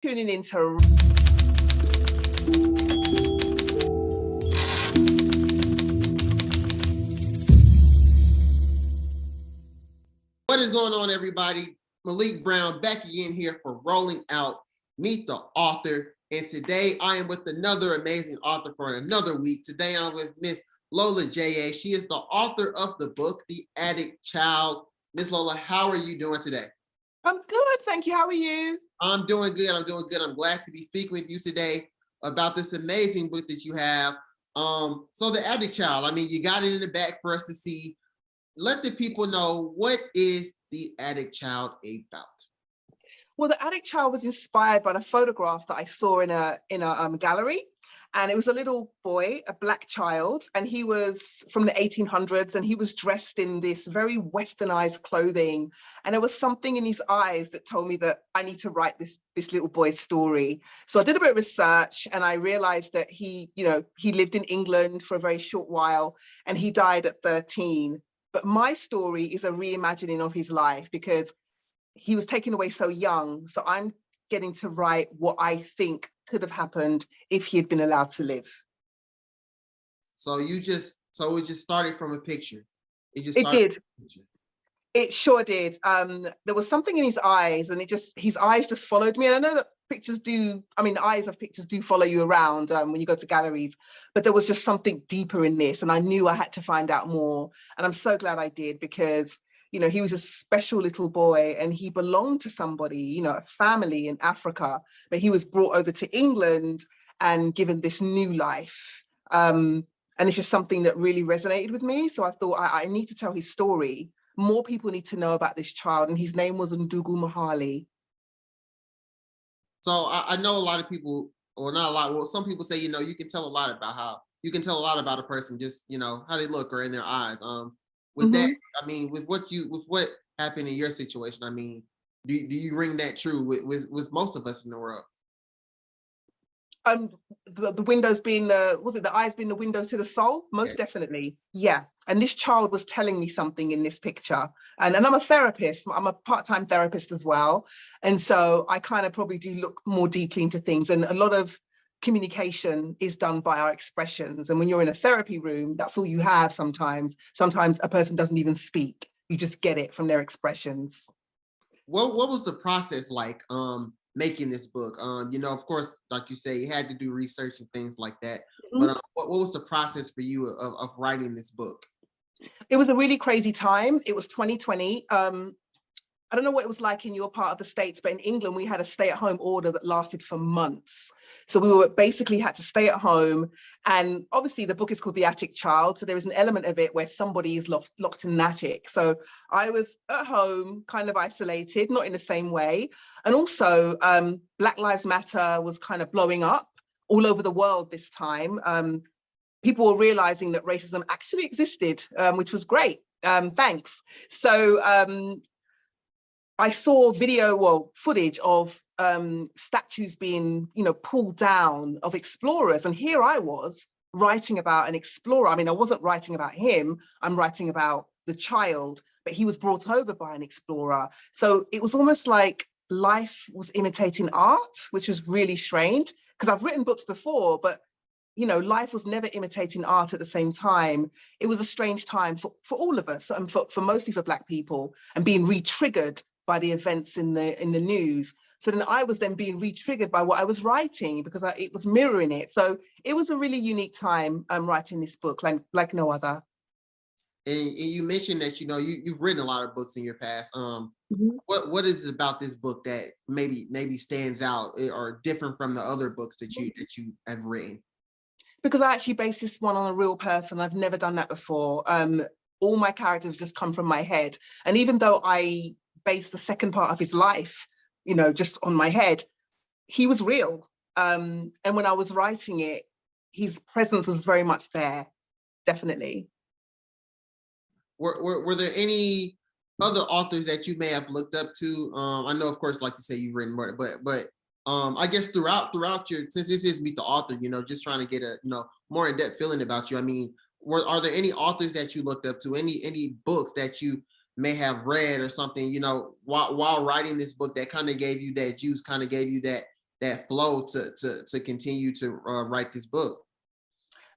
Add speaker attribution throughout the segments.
Speaker 1: tuning into.
Speaker 2: What is going on, everybody? Malik Brown back again here for Rolling Out, Meet the Author. And today I am with another amazing author for another week. Today I'm with Miss Lola Jaye. She is the author of the book, The Addict Child. Miss Lola, how are you doing today?
Speaker 1: I'm good, thank you. How are you?
Speaker 2: I'm doing good. I'm glad to be speaking with you today about this amazing book that you have. So The Addict Child, I mean, you got it in the back for us to see. Let the people know, what is The Addict Child about?
Speaker 1: Well, The Addict Child was inspired by a photograph that I saw in a gallery. And it was a little boy, a black child, and he was from the 1800s, and he was dressed in this very westernized clothing. And there was something in his eyes that told me that I need to write this little boy's story. So I did a bit of research, and I realized that he lived in England for a very short while, and he died at 13. But my story is a reimagining of his life because he was taken away so young. So I'm getting to write what I think could have happened if he had been allowed to live.
Speaker 2: So it just started from a picture.
Speaker 1: It did. It sure did. There was something in his eyes, and his eyes just followed me. And I know that the eyes of pictures do follow you around when you go to galleries, but there was just something deeper in this, and I knew I had to find out more. And I'm so glad I did, because he was a special little boy, and he belonged to somebody, a family in Africa, but he was brought over to England and given this new life. And it's just something that really resonated with me. So I thought I need to tell his story. More people need to know about this child, and his name was Ndugu Mahali.
Speaker 2: So I know a lot of people, or not a lot, well, some people say, you can tell a lot about a person, just, how they look or in their eyes. With that, I mean, with what happened in your situation, I mean, do you ring that true with most of us in the world?
Speaker 1: The windows being the eyes being the windows to the soul? Most definitely, yeah. And this child was telling me something in this picture. And I'm a therapist. I'm a part-time therapist as well. And so I kind of probably do look more deeply into things. And a lot of communication is done by our expressions. And when you're in a therapy room, that's all you have sometimes. Sometimes a person doesn't even speak. You just get it from their expressions.
Speaker 2: What was the process like making this book? Of course, like you say, you had to do research and things like that. But what was the process for you of writing this book?
Speaker 1: It was a really crazy time. It was 2020. I don't know what it was like in your part of the States, but in England, we had a stay-at-home order that lasted for months. So we basically had to stay at home. And obviously the book is called The Attic Child. So there is an element of it where somebody is locked in an attic. So I was at home, kind of isolated, not in the same way. And also Black Lives Matter was kind of blowing up all over the world this time. People were realizing that racism actually existed, which was great. Thanks. So I saw footage of statues being, pulled down of explorers. And here I was writing about an explorer. I mean, I wasn't writing about him. I'm writing about the child, but he was brought over by an explorer. So it was almost like life was imitating art, which was really strange, because I've written books before, but life was never imitating art at the same time. It was a strange time for all of us, and for mostly for Black people, and being re-triggered by the events in the news. So then I was then being re-triggered by what I was writing, because it was mirroring it. So it was a really unique time writing this book, like no other.
Speaker 2: And you mentioned that you've written a lot of books in your past. What is it about this book that maybe stands out or different from the other books that you have written?
Speaker 1: Because I actually based this one on a real person. I've never done that before. All my characters just come from my head. And even though I based the second part of his life, just on my head, he was real. And when I was writing it, his presence was very much there, definitely.
Speaker 2: Were there any other authors that you may have looked up to? I know, of course, like you say, you've written more, but I guess throughout your, since this is Meet the Author, just trying to get a more in-depth feeling about you. I mean, are there any authors that you looked up to? Any books that you may have read or something, while writing this book that kind of gave you that juice, kind of gave you that that flow to continue to write this book?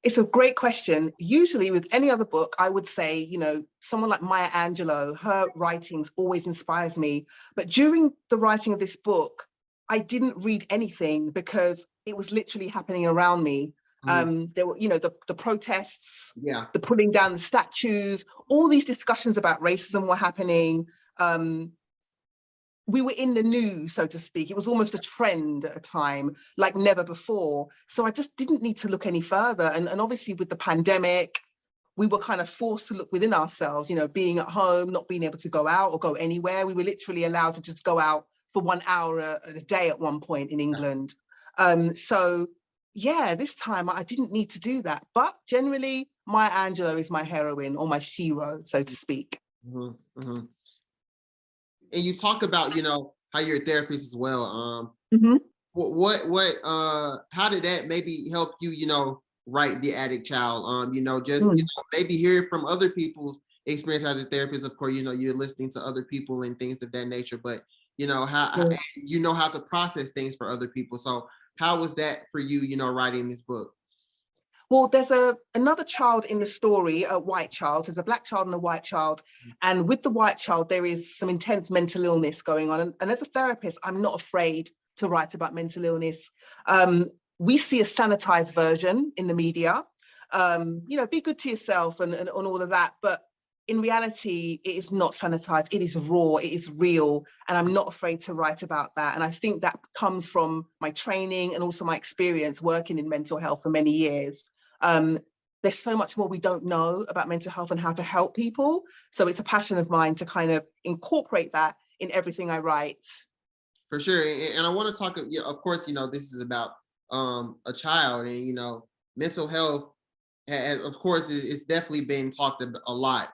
Speaker 1: It's a great question. Usually with any other book, I would say, you know, someone like Maya Angelou, her writings always inspires me. But during the writing of this book, I didn't read anything because it was literally happening around me. There were, you know, the protests,
Speaker 2: Yeah.
Speaker 1: the pulling down the statues, all these discussions about racism were happening. We were in the news, so to speak. It was almost a trend at a time like never before. So I just didn't need to look any further. And obviously with the pandemic, we were kind of forced to look within ourselves, you know, being at home, not being able to go out or go anywhere. We were literally allowed to just go out for 1 hour a day at one point in England. So yeah, this time I didn't need to do that. But generally, Maya Angelou is my heroine or my shero, so to speak.
Speaker 2: And you talk about, you know, how you're a therapist as well. How did that maybe help you, you know, write The Addict Child? You know, just, you know, maybe hear from other people's experience as a therapist. Of course, you know, you're listening to other people and things of that nature, but you know, you know how to process things for other people. So how was that for you, you know, writing this book?
Speaker 1: Well, there's another child in the story, a white child. There's a black child and a white child. And with the white child, there is some intense mental illness going on. And as a therapist, I'm not afraid to write about mental illness. We see a sanitized version in the media. You know, be good to yourself and all of that. But in reality, it is not sanitized. It is raw. It is real. And I'm not afraid to write about that. And I think that comes from my training and also my experience working in mental health for many years. There's so much more we don't know about mental health and how to help people. So it's a passion of mine to kind of incorporate that in everything I write.
Speaker 2: For sure. And I want to talk, you know, of course, you know, this is about a child, and, you know, mental health, has, of course, it's definitely been talked about a lot,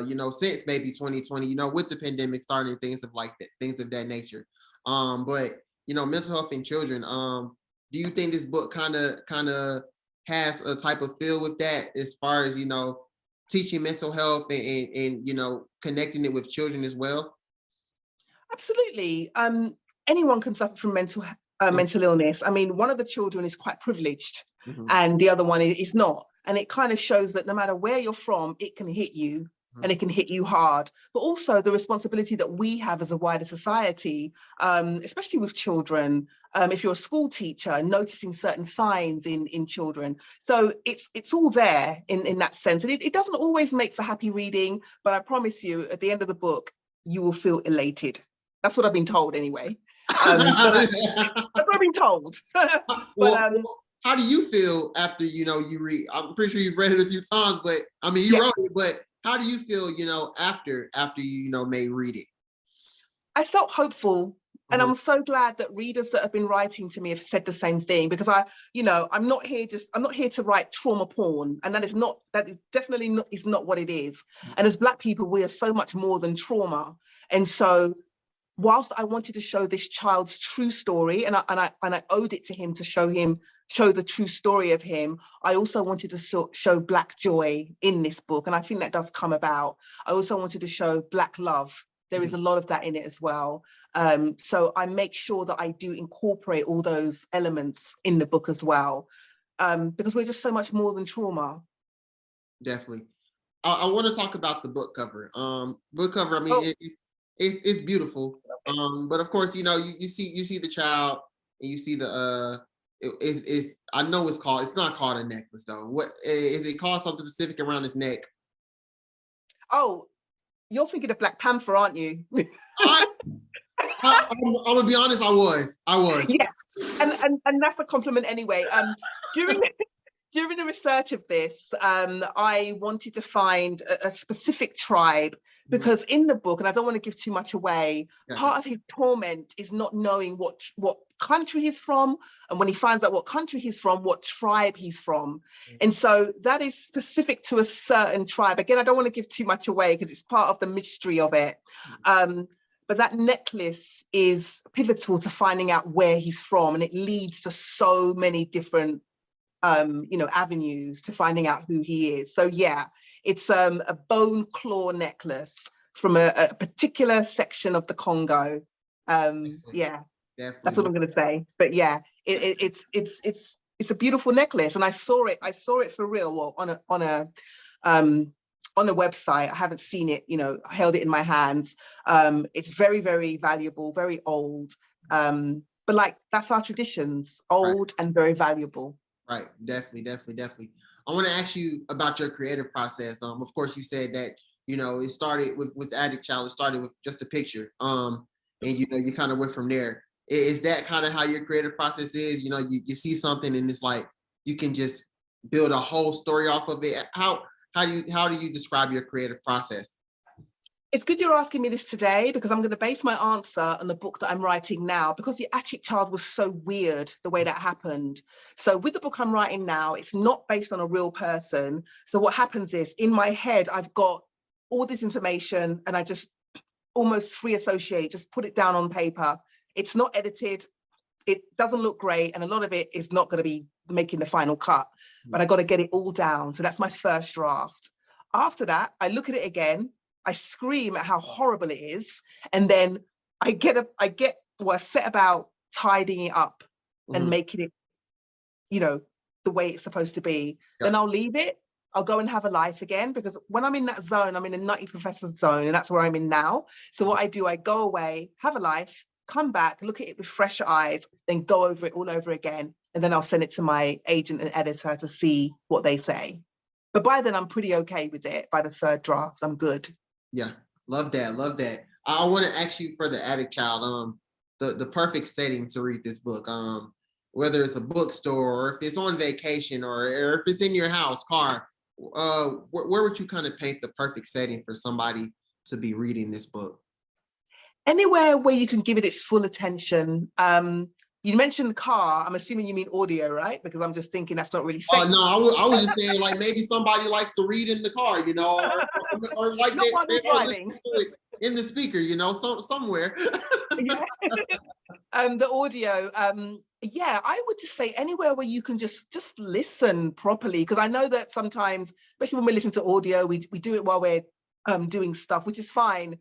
Speaker 2: you know, since maybe 2020, you know, with the pandemic starting, things of like that, things of that nature. But, you know, mental health in children, do you think this book kind of has a type of feel with that, as far as, you know, teaching mental health and you know, connecting it with children as well?
Speaker 1: Absolutely. Anyone can suffer from mental illness. I mean, one of the children is quite privileged and the other one is not. And it kind of shows that no matter where you're from, it can hit you and it can hit you hard. But also the responsibility that we have as a wider society, especially with children, if you're a school teacher, noticing certain signs in children. So it's all there in that sense. And it doesn't always make for happy reading, but I promise you, at the end of the book, you will feel elated. That's what I've been told anyway. That's what I've been told.
Speaker 2: How do you feel after, you know, you read? I'm pretty sure you've read it a few times, but I mean, you wrote it, but how do you feel, you know, after you know, may read it?
Speaker 1: I felt hopeful. And I'm so glad that readers that have been writing to me have said the same thing, because you know, I'm not here to write trauma porn. And that is definitely not what it is. And as Black people, we are so much more than trauma. And so whilst I wanted to show this child's true story, and I owed it to him to show the true story of him, I also wanted to show Black joy in this book. And I think that does come about. I also wanted to show Black love. There is a lot of that in it as well. So I make sure that I do incorporate all those elements in the book as well, because we're just so much more than trauma.
Speaker 2: Definitely. I want to talk about the book cover. Book cover, I mean, it's beautiful. But of course, you know, you see the child and you see the I know it's not called a necklace though. What is it called? Something specific around his neck?
Speaker 1: Oh, you're thinking of Black Panther, aren't you?
Speaker 2: I'm gonna be honest, I was.
Speaker 1: Yes, and that's a compliment anyway. During the research of this, I wanted to find a specific tribe, because in the book, and I don't want to give too much away, part of his torment is not knowing what country he's from, and when he finds out what country he's from, what tribe he's from. And so that is specific to a certain tribe. Again, I don't want to give too much away because it's part of the mystery of it. But that necklace is pivotal to finding out where he's from, and it leads to so many different you know, avenues to finding out who he is. So yeah, it's a bone claw necklace from a particular section of the Congo. Yeah.
Speaker 2: Definitely.
Speaker 1: That's all I'm going to say. But yeah, it's a beautiful necklace, and I saw it for real. Well, um on a website. I haven't seen it. I held it in my hands. It's very, very valuable, very old. But like, that's our traditions, old and very valuable.
Speaker 2: Right. Definitely, definitely, definitely. I want to ask you about your creative process. Of course, you said that it started with Addict Child. It started with just a picture. And you kind of went from there. Is that kind of how your creative process is? You see something and it's like you can just build a whole story off of it. How do you describe your creative process?
Speaker 1: It's good you're asking me this today, because I'm going to base my answer on the book that I'm writing now, because The Attic Child was so weird the way that happened. So with the book I'm writing now, it's not based on a real person. So what happens is, in my head, I've got all this information and I just almost free associate, just put it down on paper. It's not edited. It doesn't look great. And a lot of it is not going to be making the final cut, but I got to get it all down. So that's my first draft. After that, I look at it again. I scream at how horrible it is, and then I set about tidying it up and making it, the way it's supposed to be. Then I'll leave it. I'll go and have a life again, because when I'm in that zone, I'm in a nutty professor zone, and that's where I'm in now. So what I do, I go away, have a life, come back, look at it with fresh eyes, then go over it all over again, and then I'll send it to my agent and editor to see what they say. But by then, I'm pretty okay with it. By the third draft, I'm good.
Speaker 2: Yeah, love that, love that. I want to ask you for The Attic Child, the perfect setting to read this book, whether it's a bookstore or if it's on vacation or if it's in your house, car, where would you kind of paint the perfect setting for somebody to be reading this book?
Speaker 1: Anywhere where you can give it its full attention. You mentioned car. I'm assuming you mean audio, right? Because I'm just thinking that's not really safe.
Speaker 2: No, I was just saying, like, maybe somebody likes to read in the car, or like
Speaker 1: not while they're driving.
Speaker 2: In the speaker, somewhere.
Speaker 1: Yeah. The audio. Yeah, I would just say anywhere where you can just listen properly, because I know that sometimes, especially when we listen to audio, we do it while we're doing stuff, which is fine.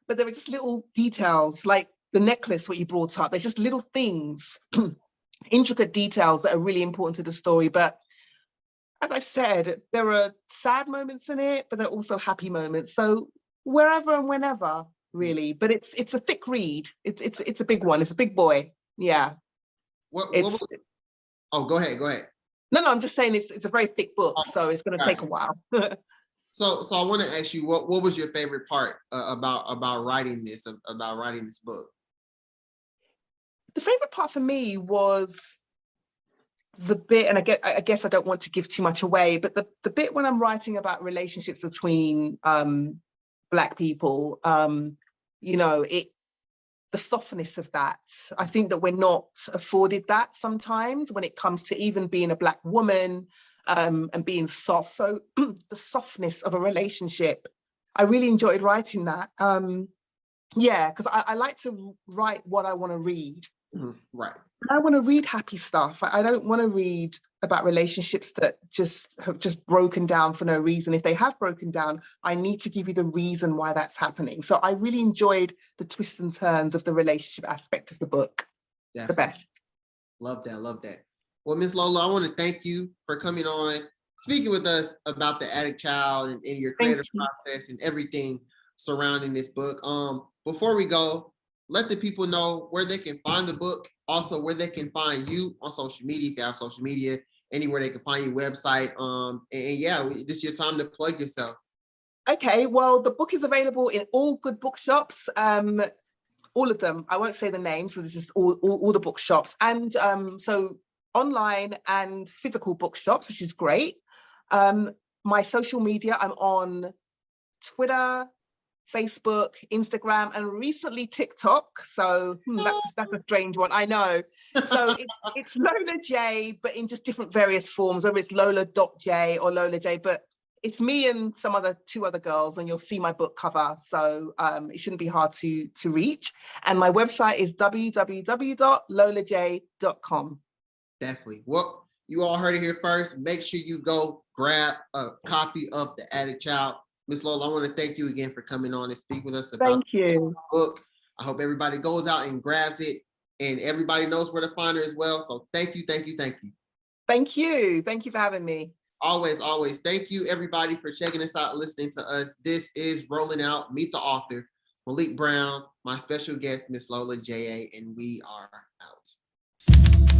Speaker 1: But there are just little details, like the necklace, what you brought up. There's just little things, intricate details that are really important to the story. But as I said, there are sad moments in it, but there are also happy moments. So wherever and whenever, really. But it's a thick read. It's a big one. It's a big boy. Yeah.
Speaker 2: Oh, go ahead.
Speaker 1: No, I'm just saying it's a very thick book, so it's going to take a while.
Speaker 2: So I want to ask you, what was your favorite part about writing this book?
Speaker 1: The favorite part for me was the bit, and I guess I don't want to give too much away, but the bit when I'm writing about relationships between Black people, the softness of that. I think that we're not afforded that sometimes when it comes to even being a Black woman, and being soft. So the softness of a relationship, I really enjoyed writing that. Yeah, because I like to write what I want to read.
Speaker 2: Right.
Speaker 1: I want to read happy stuff. I don't want to read about relationships that have just broken down for no reason. If they have broken down, I need to give you the reason why that's happening. So I really enjoyed the twists and turns of the relationship aspect of the book. Definitely. The best.
Speaker 2: Love that. Well, Miss Lola, I want to thank you for coming on, speaking with us about The Attic Child and your creative process and everything surrounding this book. Before we go, let the people know where they can find the book, also where they can find you on social media, if you have social media, anywhere they can find your website. And yeah, this is your time to plug yourself.
Speaker 1: Okay, well, the book is available in all good bookshops. All of them. I won't say the names, so this is all the bookshops. And so online and physical bookshops, which is great. My social media, I'm on Twitter, Facebook, Instagram, and recently TikTok. So that's a strange one, I know. So it's Lola Jaye, but in just different various forms, whether it's Lola.J or Lola Jaye, but it's me and two other girls, and you'll see my book cover. So it shouldn't be hard to reach. And my website is www.lolajay.com.
Speaker 2: Definitely. Well, you all heard it here first. Make sure you go grab a copy of The Attic Child. Miss Lola, I want to thank you again for coming on and speak with us about the book. I hope everybody goes out and grabs it and everybody knows where to find her as well. So thank you, thank you, thank you.
Speaker 1: Thank you. Thank you for having me.
Speaker 2: Always, always. Thank you, everybody, for checking us out and listening to us. This is Rolling Out, Meet the Author, Malik Brown, my special guest, Miss Lola Jaye, and we are out.